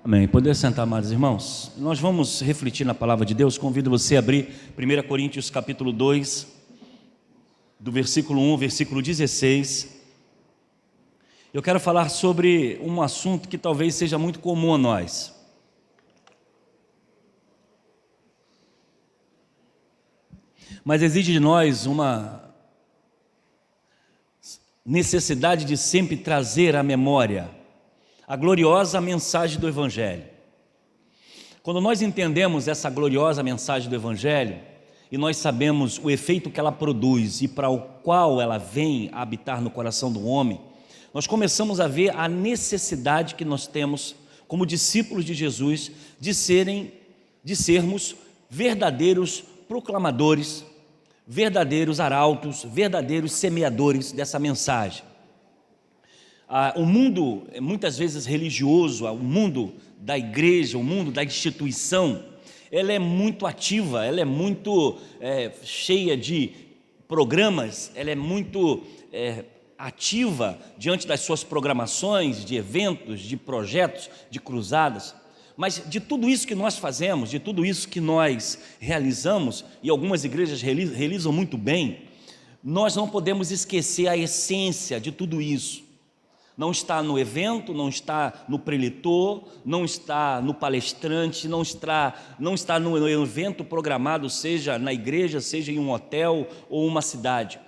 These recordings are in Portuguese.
Amém. Poder sentar, amados irmãos? Nós vamos refletir na palavra de Deus. Convido você a abrir 1 Coríntios capítulo 2, do versículo 1 ao versículo 16. Eu quero falar sobre um assunto que talvez seja muito comum a nós. Mas exige de nós uma necessidade de sempre trazer à memória a gloriosa mensagem do Evangelho. Quando nós entendemos essa gloriosa mensagem do Evangelho, e nós sabemos o efeito que ela produz e para o qual ela vem a habitar no coração do homem, nós começamos a ver a necessidade que nós temos como discípulos de Jesus de sermos verdadeiros proclamadores, verdadeiros arautos, verdadeiros semeadores dessa mensagem. O mundo, muitas vezes religioso, o mundo da igreja, o mundo da instituição, ela é muito ativa, ela é muito cheia de programas, ela é muito ativa diante das suas programações, de eventos, de projetos, de cruzadas. Mas de tudo isso que nós fazemos, de tudo isso que nós realizamos, e algumas igrejas realizam muito bem, nós não podemos esquecer a essência de tudo isso. Não está no evento, não está no preletor, não está no palestrante, não está no evento programado, seja na igreja, seja em um hotel ou uma cidade.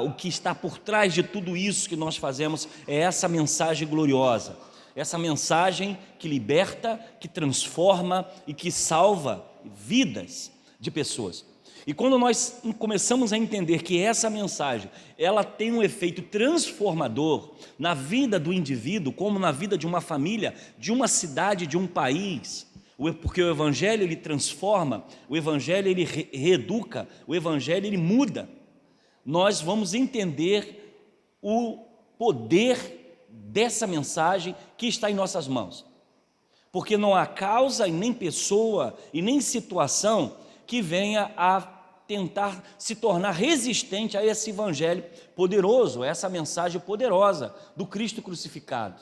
O que está por trás de tudo isso que nós fazemos é essa mensagem gloriosa, essa mensagem que liberta, que transforma e que salva vidas de pessoas. E quando nós começamos a entender que essa mensagem, ela tem um efeito transformador na vida do indivíduo, como na vida de uma família, de uma cidade, de um país, porque o Evangelho ele transforma, o Evangelho ele reeduca, o Evangelho ele muda, nós vamos entender o poder dessa mensagem que está em nossas mãos. Porque não há causa e nem pessoa e nem situação que venha a tentar se tornar resistente a esse Evangelho poderoso, a essa mensagem poderosa do Cristo crucificado.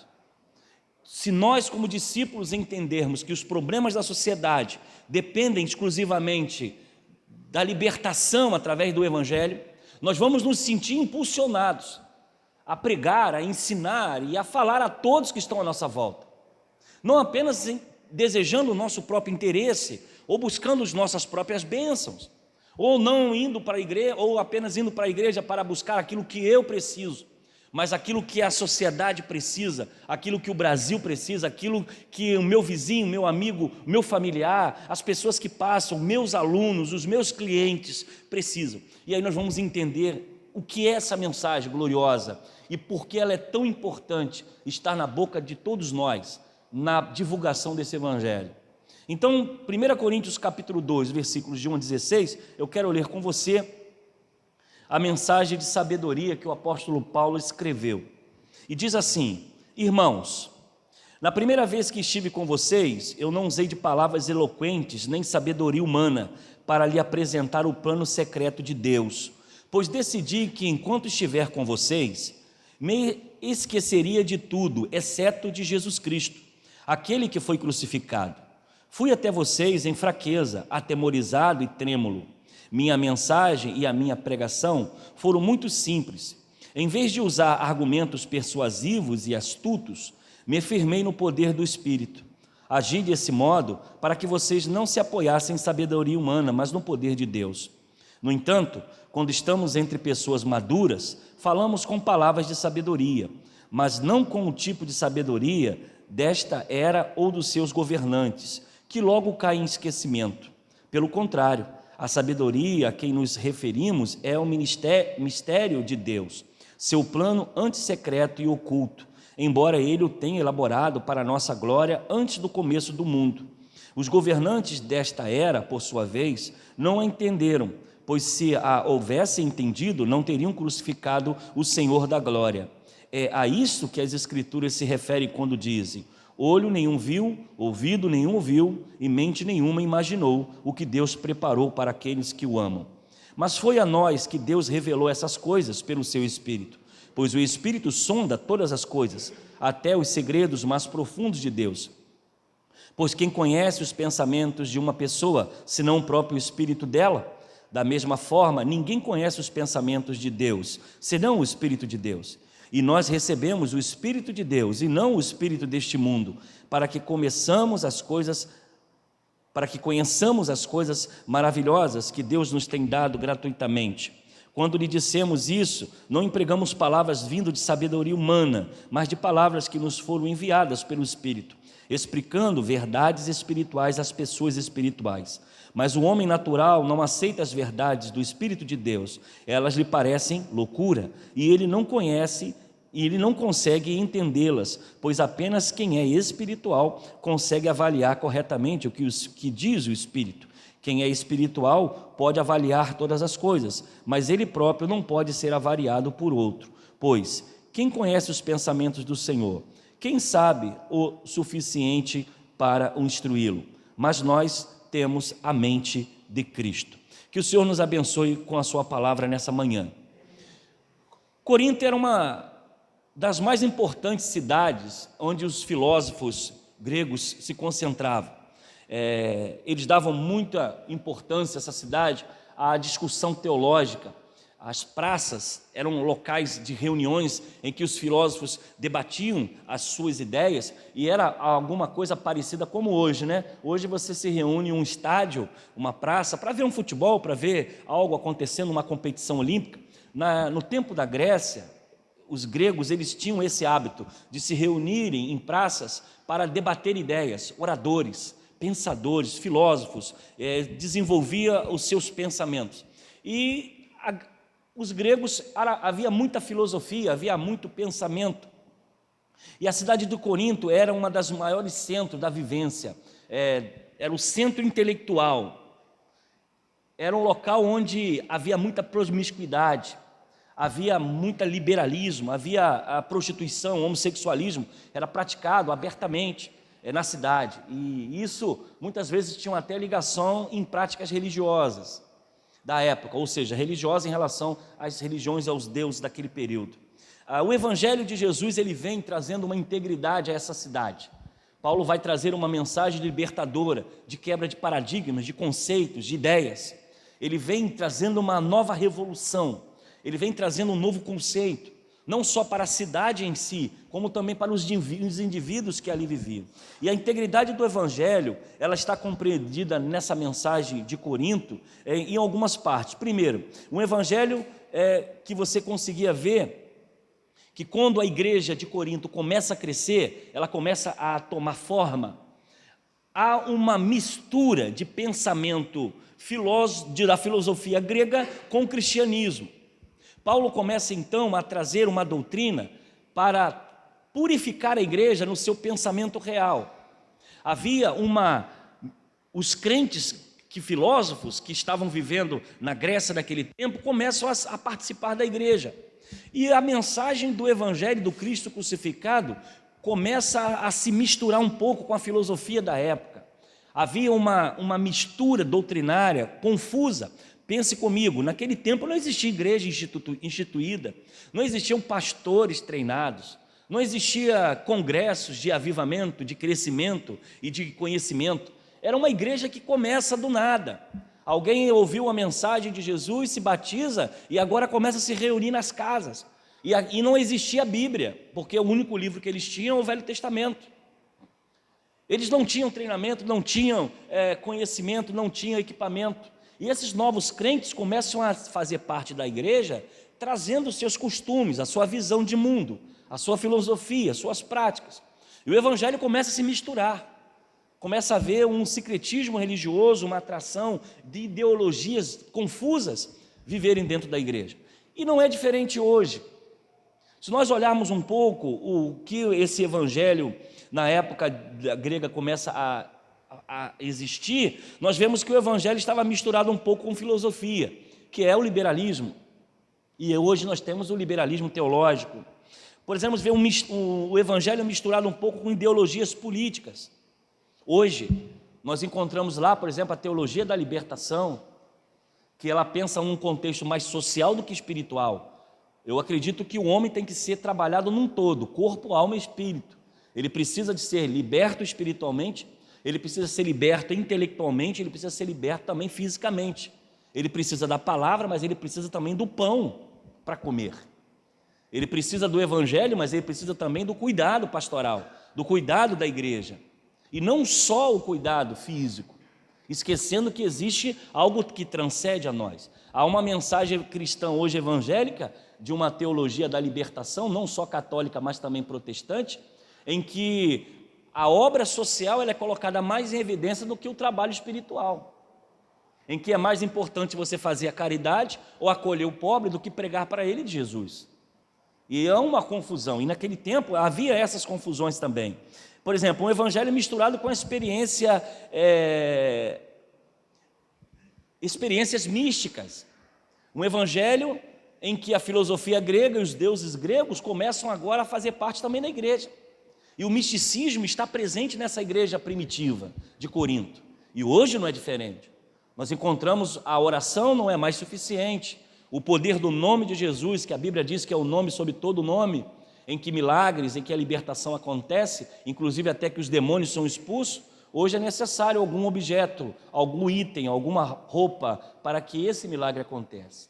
Se nós, como discípulos, entendermos que os problemas da sociedade dependem exclusivamente da libertação através do Evangelho, nós vamos nos sentir impulsionados a pregar, a ensinar e a falar a todos que estão à nossa volta. Não apenas desejando o nosso próprio interesse ou buscando as nossas próprias bênçãos, ou não indo para a igreja, ou apenas indo para a igreja para buscar aquilo que eu preciso, mas aquilo que a sociedade precisa, aquilo que o Brasil precisa, aquilo que o meu vizinho, meu amigo, meu familiar, as pessoas que passam, meus alunos, os meus clientes precisam. E aí nós vamos entender o que é essa mensagem gloriosa e por que ela é tão importante estar na boca de todos nós, na divulgação desse Evangelho. Então, 1 Coríntios capítulo 2, versículos de 1 a 16, eu quero ler com você a mensagem de sabedoria que o apóstolo Paulo escreveu. E diz assim: irmãos, na primeira vez que estive com vocês, eu não usei de palavras eloquentes, nem sabedoria humana, para lhe apresentar o plano secreto de Deus, pois decidi que enquanto estiver com vocês, me esqueceria de tudo, exceto de Jesus Cristo, aquele que foi crucificado. Fui até vocês em fraqueza, atemorizado e trêmulo. Minha mensagem e a minha pregação foram muito simples. Em vez de usar argumentos persuasivos e astutos, me firmei no poder do Espírito. Agi desse modo para que vocês não se apoiassem em sabedoria humana, mas no poder de Deus. No entanto, quando estamos entre pessoas maduras, falamos com palavras de sabedoria, mas não com o tipo de sabedoria desta era ou dos seus governantes, que logo cai em esquecimento. Pelo contrário, a sabedoria a quem nos referimos é o mistério de Deus, seu plano antissecreto e oculto, embora ele o tenha elaborado para a nossa glória antes do começo do mundo. Os governantes desta era, por sua vez, não a entenderam, pois se a houvessem entendido, não teriam crucificado o Senhor da glória. É a isso que as Escrituras se referem quando dizem: olho nenhum viu, ouvido nenhum ouviu, e mente nenhuma imaginou o que Deus preparou para aqueles que o amam. Mas foi a nós que Deus revelou essas coisas pelo seu Espírito, pois o Espírito sonda todas as coisas, até os segredos mais profundos de Deus. Pois quem conhece os pensamentos de uma pessoa, senão o próprio espírito dela? Da mesma forma, ninguém conhece os pensamentos de Deus, senão o Espírito de Deus. E nós recebemos o Espírito de Deus, e não o espírito deste mundo, para que conheçamos as coisas maravilhosas que Deus nos tem dado gratuitamente. Quando lhe dissemos isso, não empregamos palavras vindo de sabedoria humana, mas de palavras que nos foram enviadas pelo Espírito, explicando verdades espirituais às pessoas espirituais. Mas o homem natural não aceita as verdades do Espírito de Deus, elas lhe parecem loucura, e ele não consegue entendê-las, pois apenas quem é espiritual consegue avaliar corretamente o que diz o Espírito. Quem é espiritual pode avaliar todas as coisas, mas ele próprio não pode ser avaliado por outro. Pois, quem conhece os pensamentos do Senhor? Quem sabe o suficiente para o instruí-lo? Mas nós temos a mente de Cristo. Que o Senhor nos abençoe com a sua palavra nessa manhã. Corinto era uma das mais importantes cidades onde os filósofos gregos se concentravam. Eles davam muita importância, essa cidade, à discussão teológica. As praças eram locais de reuniões em que os filósofos debatiam as suas ideias, e era alguma coisa parecida como hoje, né? Hoje você se reúne em um estádio, uma praça, para ver um futebol, para ver algo acontecendo, uma competição olímpica. No tempo da Grécia, os gregos eles tinham esse hábito de se reunirem em praças para debater ideias, oradores, pensadores, filósofos, desenvolvia os seus pensamentos. E os gregos, havia muita filosofia, havia muito pensamento. E a cidade de Corinto era uma das maiores centros da vivência, era o centro intelectual, era um local onde havia muita promiscuidade, havia muito liberalismo, havia a prostituição, o homossexualismo, era praticado abertamente na cidade. E isso, muitas vezes, tinha até ligação em práticas religiosas da época, ou seja, religiosa em relação às religiões e aos deuses daquele período. O Evangelho de Jesus ele vem trazendo uma integridade a essa cidade. Paulo vai trazer uma mensagem libertadora, de quebra de paradigmas, de conceitos, de ideias. Ele vem trazendo uma nova revolução, ele vem trazendo um novo conceito, não só para a cidade em si, como também para os indivíduos que ali viviam. E a integridade do Evangelho, ela está compreendida nessa mensagem de Corinto em algumas partes. Primeiro, um Evangelho que você conseguia ver que quando a igreja de Corinto começa a crescer, ela começa a tomar forma, há uma mistura de pensamento da filosofia grega com o cristianismo. Paulo começa então a trazer uma doutrina para purificar a igreja no seu pensamento real. Havia os crentes filósofos que estavam vivendo na Grécia naquele tempo começam a participar da igreja. E a mensagem do Evangelho do Cristo crucificado começa a se misturar um pouco com a filosofia da época. Havia uma mistura doutrinária confusa. Pense comigo, naquele tempo não existia igreja instituída, não existiam pastores treinados, não existia congressos de avivamento, de crescimento e de conhecimento. Era uma igreja que começa do nada. Alguém ouviu a mensagem de Jesus, se batiza e agora começa a se reunir nas casas. E não existia a Bíblia, porque o único livro que eles tinham é o Velho Testamento. Eles não tinham treinamento, não tinham conhecimento, não tinham equipamento. E esses novos crentes começam a fazer parte da igreja, trazendo os seus costumes, a sua visão de mundo, a sua filosofia, as suas práticas. E o Evangelho começa a se misturar. Começa a haver um sincretismo religioso, uma atração de ideologias confusas viverem dentro da igreja. E não é diferente hoje. Se nós olharmos um pouco o que esse Evangelho, na época grega, começa a existir, nós vemos que o Evangelho estava misturado um pouco com filosofia, que é o liberalismo. E hoje nós temos o liberalismo teológico. Por exemplo, ver o Evangelho misturado um pouco com ideologias políticas. Hoje, nós encontramos lá, por exemplo, a teologia da libertação, que ela pensa num contexto mais social do que espiritual. Eu acredito que o homem tem que ser trabalhado num todo, corpo, alma e espírito. Ele precisa de ser liberto espiritualmente, ele precisa ser liberto intelectualmente, ele precisa ser liberto também fisicamente. Ele precisa da palavra, mas ele precisa também do pão para comer. Ele precisa do evangelho, mas ele precisa também do cuidado pastoral, do cuidado da igreja. E não só o cuidado físico, esquecendo que existe algo que transcende a nós. Há uma mensagem cristã hoje evangélica, de uma teologia da libertação, não só católica, mas também protestante, em que a obra social ela é colocada mais em evidência do que o trabalho espiritual, em que é mais importante você fazer a caridade ou acolher o pobre do que pregar para ele de Jesus. E é uma confusão, e naquele tempo havia essas confusões também. Por exemplo, um evangelho misturado com a experiências místicas. Um evangelho em que a filosofia grega e os deuses gregos começam agora a fazer parte também da igreja. E o misticismo está presente nessa igreja primitiva de Corinto. E hoje não é diferente. Nós encontramos a oração não é mais suficiente. O poder do nome de Jesus, que a Bíblia diz que é o nome sobre todo nome, em que milagres, em que a libertação acontece, inclusive até que os demônios são expulsos, hoje é necessário algum objeto, algum item, alguma roupa, para que esse milagre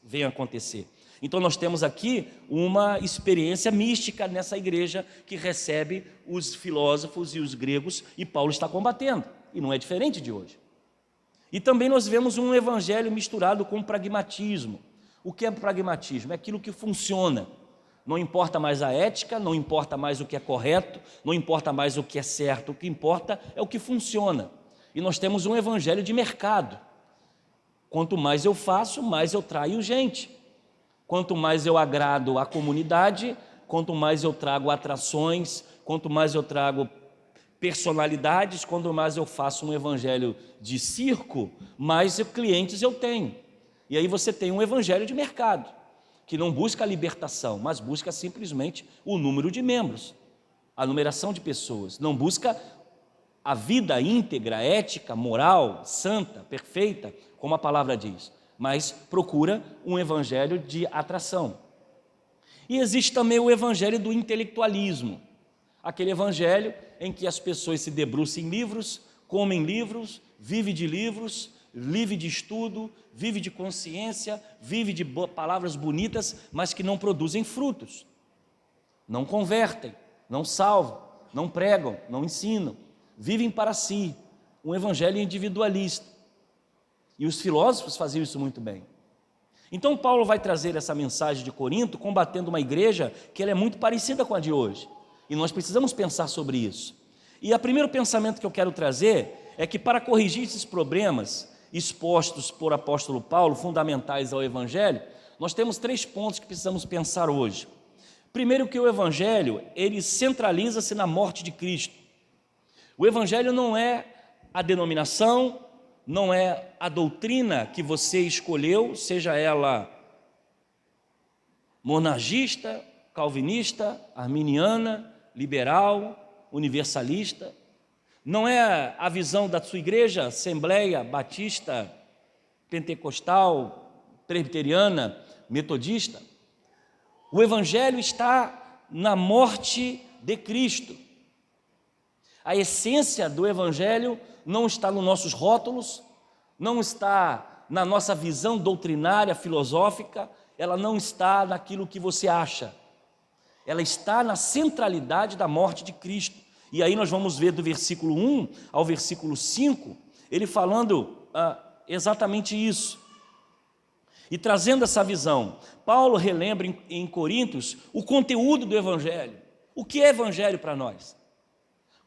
venha acontecer. Então nós temos aqui uma experiência mística nessa igreja que recebe os filósofos e os gregos, e Paulo está combatendo, e não é diferente de hoje. E também nós vemos um evangelho misturado com pragmatismo. O que é pragmatismo? É aquilo que funciona. Não importa mais a ética, não importa mais o que é correto, não importa mais o que é certo, o que importa é o que funciona. E nós temos um evangelho de mercado. Quanto mais eu faço, mais eu traio gente. Quanto mais eu agrado a comunidade, quanto mais eu trago atrações, quanto mais eu trago personalidades, quanto mais eu faço um evangelho de circo, mais clientes eu tenho. E aí você tem um evangelho de mercado, que não busca a libertação, mas busca simplesmente o número de membros, a numeração de pessoas, não busca a vida íntegra, ética, moral, santa, perfeita, como a palavra diz, mas procura um evangelho de atração. E existe também o evangelho do intelectualismo, aquele evangelho em que as pessoas se debruçam em livros, comem livros, vivem de livros, vive de estudo, vive de consciência, vive de palavras bonitas, mas que não produzem frutos, não convertem, não salvam, não pregam, não ensinam, vivem para si, um evangelho individualista. E os filósofos faziam isso muito bem. Então Paulo vai trazer essa mensagem de Corinto, combatendo uma igreja que ela é muito parecida com a de hoje, e nós precisamos pensar sobre isso. E o primeiro pensamento que eu quero trazer é que para corrigir esses problemas expostos por apóstolo Paulo, fundamentais ao evangelho, nós temos 3 pontos que precisamos pensar hoje. Primeiro, que o evangelho, ele centraliza-se na morte de Cristo. O evangelho não é a denominação, não é a doutrina que você escolheu, seja ela monarquista, calvinista, arminiana, liberal, universalista. Não é a visão da sua igreja, assembleia, batista, pentecostal, presbiteriana, metodista. O evangelho está na morte de Cristo. A essência do evangelho não está nos nossos rótulos, não está na nossa visão doutrinária, filosófica, ela não está naquilo que você acha. Ela está na centralidade da morte de Cristo. E aí nós vamos ver do versículo 1 ao versículo 5, ele falando exatamente isso. E trazendo essa visão, Paulo relembra em Coríntios o conteúdo do evangelho. O que é evangelho para nós?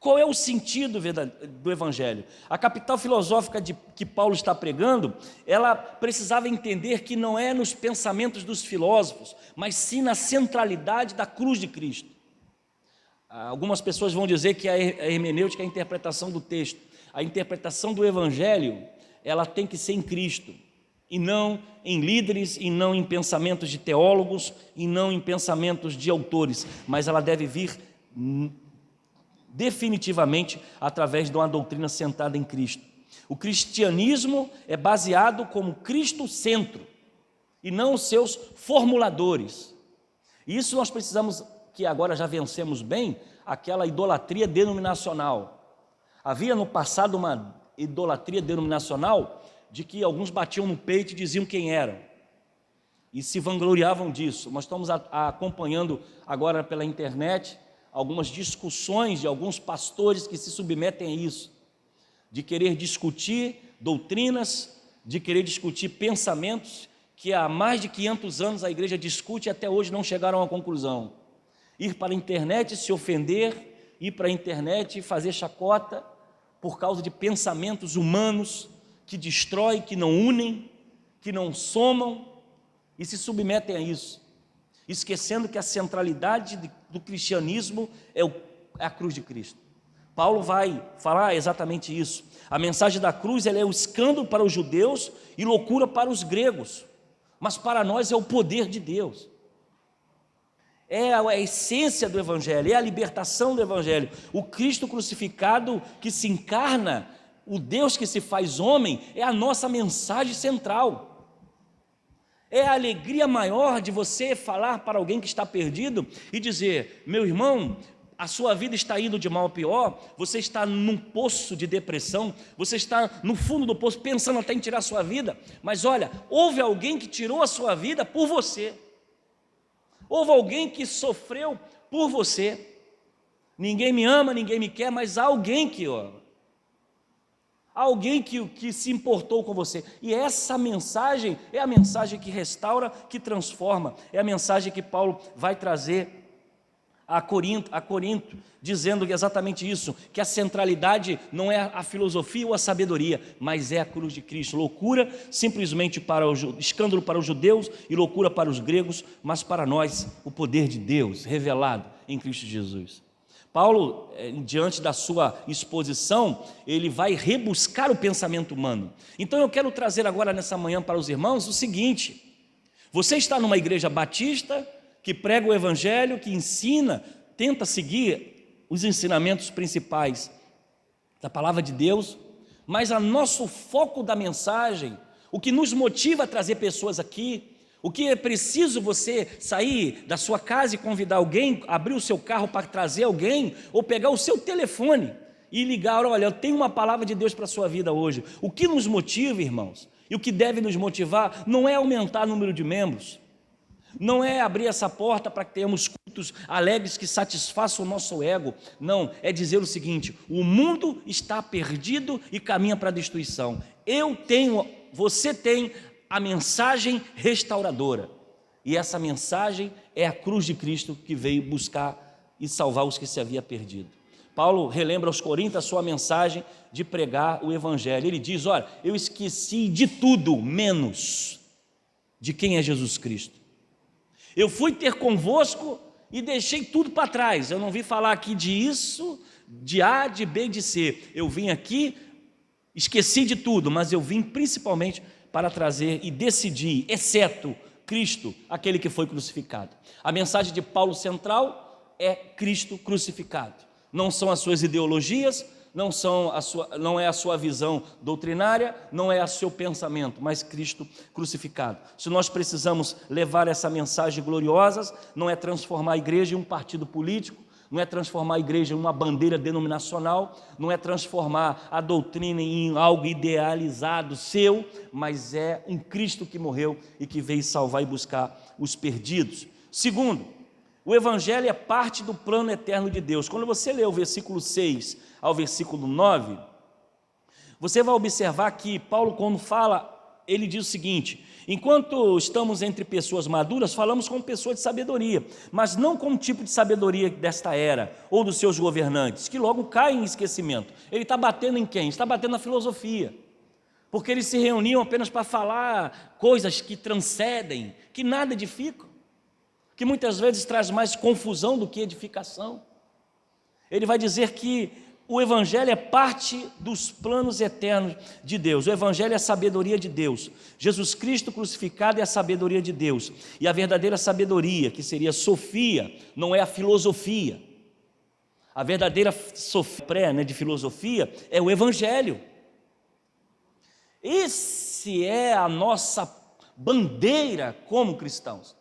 Qual é o sentido do evangelho? A capital filosófica que Paulo está pregando, ela precisava entender que não é nos pensamentos dos filósofos, mas sim na centralidade da cruz de Cristo. Algumas pessoas vão dizer que a hermenêutica é a interpretação do texto. A interpretação do evangelho, ela tem que ser em Cristo, e não em líderes, e não em pensamentos de teólogos, e não em pensamentos de autores, mas ela deve vir definitivamente através de uma doutrina centrada em Cristo. O cristianismo é baseado como Cristo-centro, e não os seus formuladores. Isso nós precisamos, que agora já vencemos bem, aquela idolatria denominacional, Havia no passado uma idolatria denominacional de que alguns batiam no peito e diziam quem eram e se vangloriavam disso. Nós estamos acompanhando agora pela internet algumas discussões de alguns pastores que se submetem a isso, de querer discutir doutrinas, de querer discutir pensamentos que há mais de 500 anos a igreja discute e até hoje não chegaram a uma conclusão. Ir para a internet se ofender, ir para a internet fazer chacota por causa de pensamentos humanos que destroem, que não unem, que não somam e se submetem a isso, esquecendo que a centralidade do cristianismo é a cruz de Cristo. Paulo vai falar exatamente isso. A mensagem da cruz ela é o escândalo para os judeus e loucura para os gregos, mas para nós é o poder de Deus. É a essência do Evangelho, é a libertação do Evangelho. O Cristo crucificado que se encarna, o Deus que se faz homem, é a nossa mensagem central. É a alegria maior de você falar para alguém que está perdido e dizer: meu irmão, a sua vida está indo de mal a pior, você está num poço de depressão, você está no fundo do poço pensando até em tirar a sua vida, mas olha, houve alguém que tirou a sua vida por você, houve alguém que sofreu por você. Ninguém me ama, ninguém me quer, mas há alguém que ama, há alguém que se importou com você, e essa mensagem é a mensagem que restaura, que transforma, é a mensagem que Paulo vai trazer a Corinto, dizendo exatamente isso, que a centralidade não é a filosofia ou a sabedoria, mas é a cruz de Cristo. Loucura simplesmente escândalo para os judeus e loucura para os gregos, mas para nós o poder de Deus revelado em Cristo Jesus. Paulo, diante da sua exposição, ele vai rebuscar o pensamento humano. Então eu quero trazer agora nessa manhã para os irmãos o seguinte: você está numa igreja batista, que prega o Evangelho, que ensina, tenta seguir os ensinamentos principais da palavra de Deus, mas o nosso foco da mensagem, o que nos motiva a trazer pessoas aqui, o que é preciso você sair da sua casa e convidar alguém, abrir o seu carro para trazer alguém, ou pegar o seu telefone e ligar: olha, eu tenho uma palavra de Deus para a sua vida hoje. O que nos motiva, irmãos, e o que deve nos motivar, não é aumentar o número de membros, não é abrir essa porta para que tenhamos cultos alegres que satisfaçam o nosso ego, não, é dizer o seguinte: o mundo está perdido e caminha para a destruição, você tem a mensagem restauradora, e essa mensagem é a cruz de Cristo que veio buscar e salvar os que se havia perdido. Paulo relembra aos Coríntios a sua mensagem de pregar o Evangelho. Ele diz: olha, eu esqueci de tudo menos de quem é Jesus Cristo. Eu fui ter convosco e deixei tudo para trás. Eu não vim falar aqui de isso, de A, de B, de C. Eu vim aqui, esqueci de tudo, mas eu vim principalmente para trazer e decidir, exceto Cristo, aquele que foi crucificado. A mensagem de Paulo central é Cristo crucificado. Não são as suas ideologias, não é a sua visão doutrinária, não é o seu pensamento, mas Cristo crucificado. Se nós precisamos levar essa mensagem gloriosa, não é transformar a igreja em um partido político, não é transformar a igreja em uma bandeira denominacional, não é transformar a doutrina em algo idealizado seu, mas é um Cristo que morreu e que veio salvar e buscar os perdidos. Segundo, o Evangelho é parte do plano eterno de Deus. Quando você lê o versículo 6 ao versículo 9, você vai observar que Paulo, quando fala, ele diz o seguinte: enquanto estamos entre pessoas maduras, falamos como pessoas de sabedoria, mas não como tipo de sabedoria desta era, ou dos seus governantes, que logo caem em esquecimento. Ele está batendo em quem? Está batendo na filosofia, porque eles se reuniam apenas para falar coisas que transcendem, que nada edificam, que muitas vezes traz mais confusão do que edificação. Ele vai dizer que o Evangelho é parte dos planos eternos de Deus. O Evangelho é a sabedoria de Deus. Jesus Cristo crucificado é a sabedoria de Deus. E a verdadeira sabedoria, que seria sofia, não é a filosofia. A verdadeira sofia de filosofia é o Evangelho. Esse é a nossa bandeira como cristãos.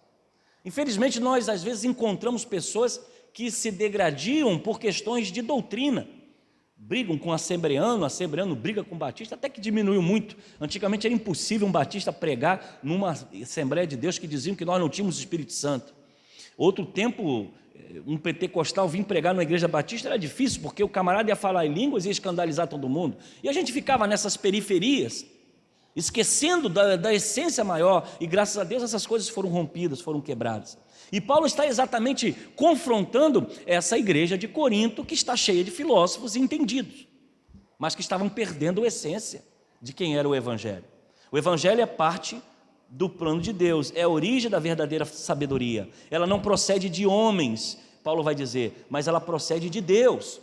Infelizmente, nós às vezes encontramos pessoas que se degradiam por questões de doutrina, brigam com assembleano briga com batista, até que diminuiu muito. Antigamente era impossível um batista pregar numa Assembleia de Deus que diziam que nós não tínhamos o Espírito Santo. Outro tempo, um pentecostal vir pregar numa igreja batista era difícil, porque o camarada ia falar em línguas e ia escandalizar todo mundo. E a gente ficava nessas periferias, esquecendo da essência maior, e graças a Deus essas coisas foram rompidas, foram quebradas. E Paulo está exatamente confrontando essa igreja de Corinto, que está cheia de filósofos entendidos, mas que estavam perdendo a essência de quem era o Evangelho. O Evangelho é parte do plano de Deus, é a origem da verdadeira sabedoria. Ela não procede de homens, Paulo vai dizer, mas ela procede de Deus.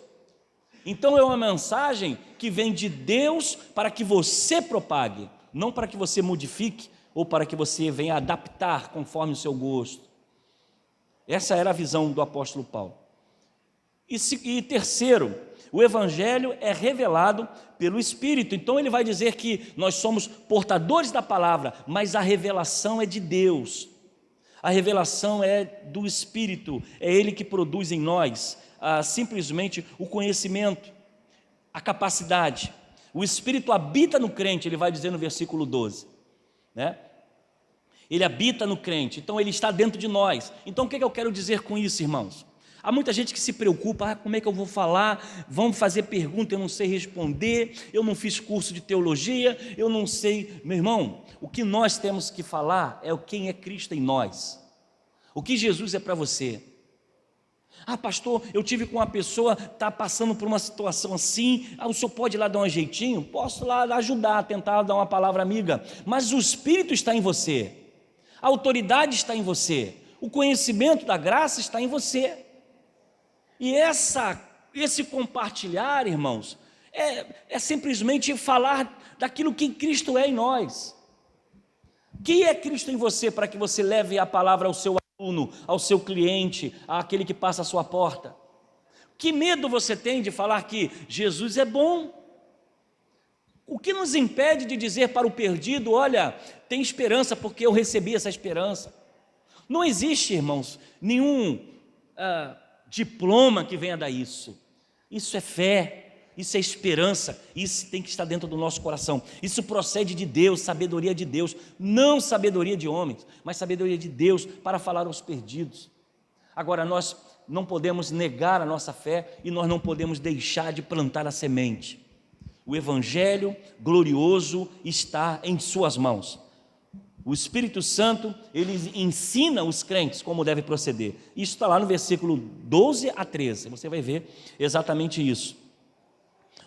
Então é uma mensagem que vem de Deus para que você propague, não para que você modifique ou para que você venha adaptar conforme o seu gosto. Essa era a visão do apóstolo Paulo. E terceiro, o Evangelho é revelado pelo Espírito. Então ele vai dizer que nós somos portadores da palavra, mas a revelação é de Deus. A revelação é do Espírito, é Ele que produz em nós simplesmente o conhecimento, a capacidade. O Espírito habita no crente, ele vai dizer no versículo 12, né? Ele habita no crente, então ele está dentro de nós. Então o que eu quero dizer com isso, irmãos? Há muita gente que se preocupa, como é que eu vou falar? Vão fazer pergunta, eu não sei responder, eu não fiz curso de teologia, eu não sei. Meu irmão, o que nós temos que falar é quem é Cristo em nós. O que Jesus é para você. Pastor, eu tive com uma pessoa, está passando por uma situação assim, o senhor pode ir lá dar um jeitinho? Posso lá ajudar, tentar dar uma palavra amiga, mas o Espírito está em você. A autoridade está em você, o conhecimento da graça está em você. E esse compartilhar, irmãos, é simplesmente falar daquilo que Cristo é em nós. Quem é Cristo em você para que você leve a palavra ao seu aluno, ao seu cliente, àquele que passa à sua porta? Que medo você tem de falar que Jesus é bom? O que nos impede de dizer para o perdido, olha, tem esperança porque eu recebi essa esperança? Não existe, irmãos, nenhum diploma que venha dar isso. Isso é fé, isso é esperança, isso tem que estar dentro do nosso coração. Isso procede de Deus, sabedoria de Deus, não sabedoria de homens, mas sabedoria de Deus para falar aos perdidos. Agora, nós não podemos negar a nossa fé e nós não podemos deixar de plantar a semente. O Evangelho glorioso está em suas mãos. O Espírito Santo, ele ensina os crentes como deve proceder. Isso está lá no versículo 12 a 13, você vai ver exatamente isso.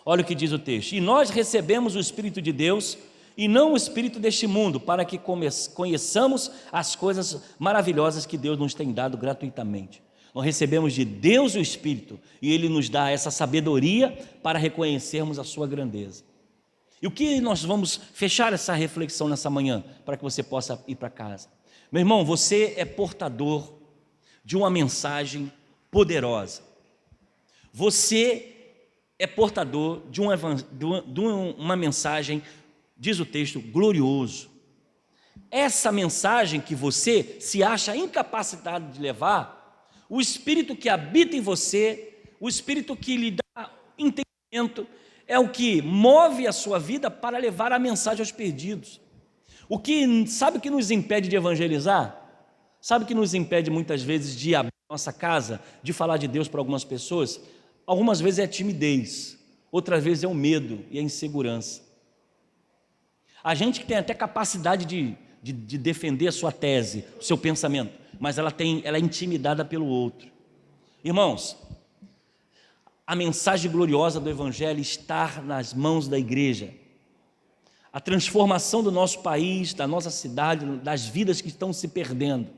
Olha o que diz o texto: e nós recebemos o Espírito de Deus, e não o espírito deste mundo, para que conheçamos as coisas maravilhosas que Deus nos tem dado gratuitamente. Nós recebemos de Deus o Espírito, e Ele nos dá essa sabedoria para reconhecermos a sua grandeza. E o que nós vamos fechar essa reflexão nessa manhã, para que você possa ir para casa? Meu irmão, você é portador de uma mensagem poderosa. Você é portador de uma mensagem, diz o texto, glorioso. Essa mensagem que você se acha incapacitado de levar, o Espírito que habita em você, o Espírito que lhe dá entendimento, é o que move a sua vida para levar a mensagem aos perdidos. Sabe o que nos impede de evangelizar? Sabe o que nos impede muitas vezes de abrir nossa casa, de falar de Deus para algumas pessoas? Algumas vezes é a timidez, outras vezes é o medo e a insegurança. A gente que tem até capacidade de defender a sua tese, o seu pensamento, mas ela é intimidada pelo outro. Irmãos, a mensagem gloriosa do Evangelho está nas mãos da igreja. A transformação do nosso país, da nossa cidade, das vidas que estão se perdendo,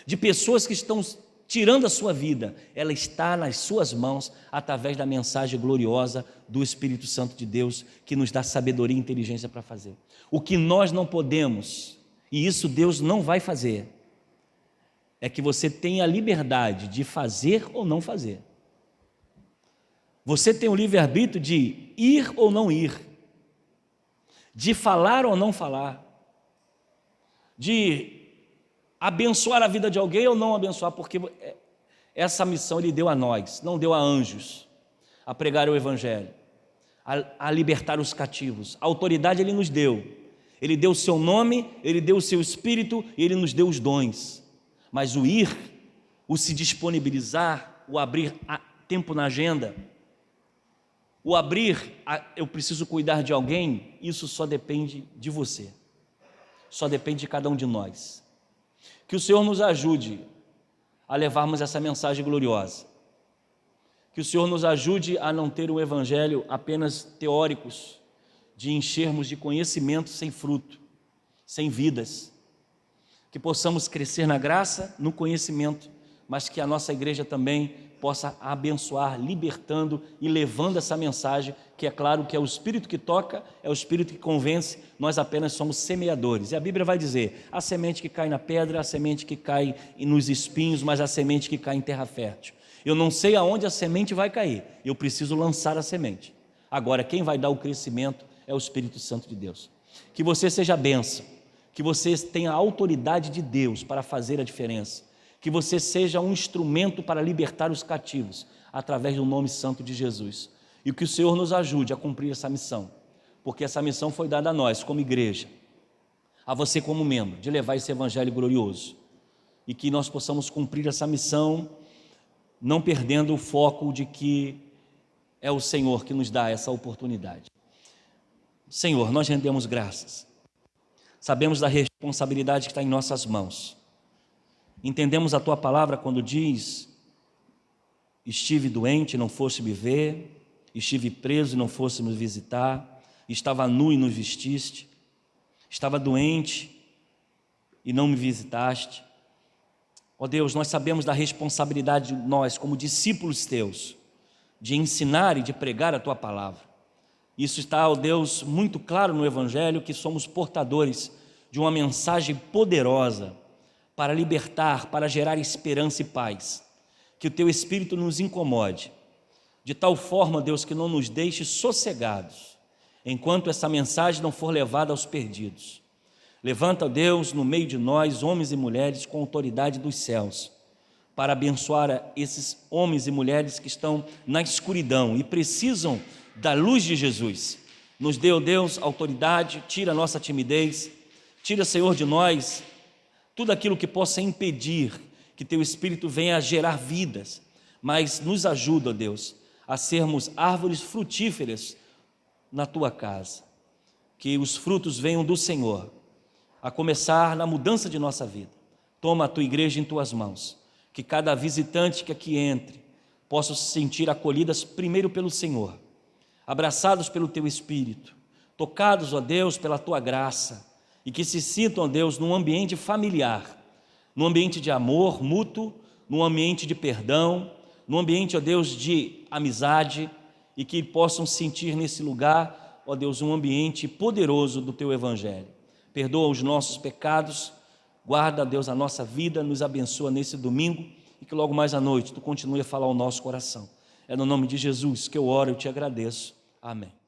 de pessoas que estão tirando a sua vida, ela está nas suas mãos através da mensagem gloriosa do Espírito Santo de Deus, que nos dá sabedoria e inteligência para fazer. O que nós não podemos, e isso Deus não vai fazer, é que você tenha a liberdade de fazer ou não fazer. Você tem o livre-arbítrio de ir ou não ir, de falar ou não falar, de abençoar a vida de alguém ou não abençoar, porque essa missão Ele deu a nós, não deu a anjos, a pregar o Evangelho. a libertar os cativos. A autoridade Ele nos deu. Ele deu o seu nome, Ele deu o seu Espírito e Ele nos deu os dons. Mas o ir, o se disponibilizar, o abrir tempo na agenda, o abrir, eu preciso cuidar de alguém, isso só depende de você. Só depende de cada um de nós. Que o Senhor nos ajude a levarmos essa mensagem gloriosa. Que o Senhor nos ajude a não ter um evangelho apenas teóricos, de enchermos de conhecimento sem fruto, sem vidas. Que possamos crescer na graça, no conhecimento, mas que a nossa igreja também possa abençoar, libertando e levando essa mensagem, que é claro que é o Espírito que toca, é o Espírito que convence, nós apenas somos semeadores. E a Bíblia vai dizer, a semente que cai na pedra, a semente que cai nos espinhos, mas a semente que cai em terra fértil. Eu não sei aonde a semente vai cair, eu preciso lançar a semente. Agora, quem vai dar o crescimento é o Espírito Santo de Deus. Que você seja bênção, que você tenha a autoridade de Deus para fazer a diferença, que você seja um instrumento para libertar os cativos, através do nome santo de Jesus. E que o Senhor nos ajude a cumprir essa missão, porque essa missão foi dada a nós, como igreja, a você como membro, de levar esse evangelho glorioso, e que nós possamos cumprir essa missão, não perdendo o foco de que é o Senhor que nos dá essa oportunidade. Senhor, nós rendemos graças, sabemos da responsabilidade que está em nossas mãos, entendemos a Tua palavra quando diz, estive doente e não foste me ver, estive preso e não foste me visitar, estava nu e nos vestiste, estava doente e não me visitaste. Ó Deus, nós sabemos da responsabilidade de nós, como discípulos Teus, de ensinar e de pregar a Tua palavra. Isso está, ó Deus, muito claro no Evangelho, que somos portadores de uma mensagem poderosa para libertar, para gerar esperança e paz. Que o Teu Espírito nos incomode, de tal forma, Deus, que não nos deixe sossegados, enquanto essa mensagem não for levada aos perdidos. Levanta, Deus, no meio de nós, homens e mulheres com autoridade dos céus, para abençoar esses homens e mulheres que estão na escuridão e precisam da luz de Jesus. Nos dê, ó Deus, autoridade, tira a nossa timidez, tira, Senhor, de nós tudo aquilo que possa impedir que Teu Espírito venha a gerar vidas, mas nos ajuda, ó Deus, a sermos árvores frutíferas na Tua casa, que os frutos venham do Senhor, a começar na mudança de nossa vida. Toma a Tua igreja em Tuas mãos, que cada visitante que aqui entre possa se sentir acolhidas primeiro pelo Senhor, abraçados pelo Teu Espírito, tocados, ó Deus, pela Tua graça, e que se sintam, ó Deus, num ambiente familiar, num ambiente de amor mútuo, num ambiente de perdão, num ambiente, ó Deus, de amizade, e que possam sentir nesse lugar, ó Deus, um ambiente poderoso do Teu Evangelho. Perdoa os nossos pecados, guarda, Deus, a nossa vida, nos abençoa nesse domingo, e que logo mais à noite Tu continue a falar ao nosso coração. É no nome de Jesus que eu oro e Te agradeço. Amém.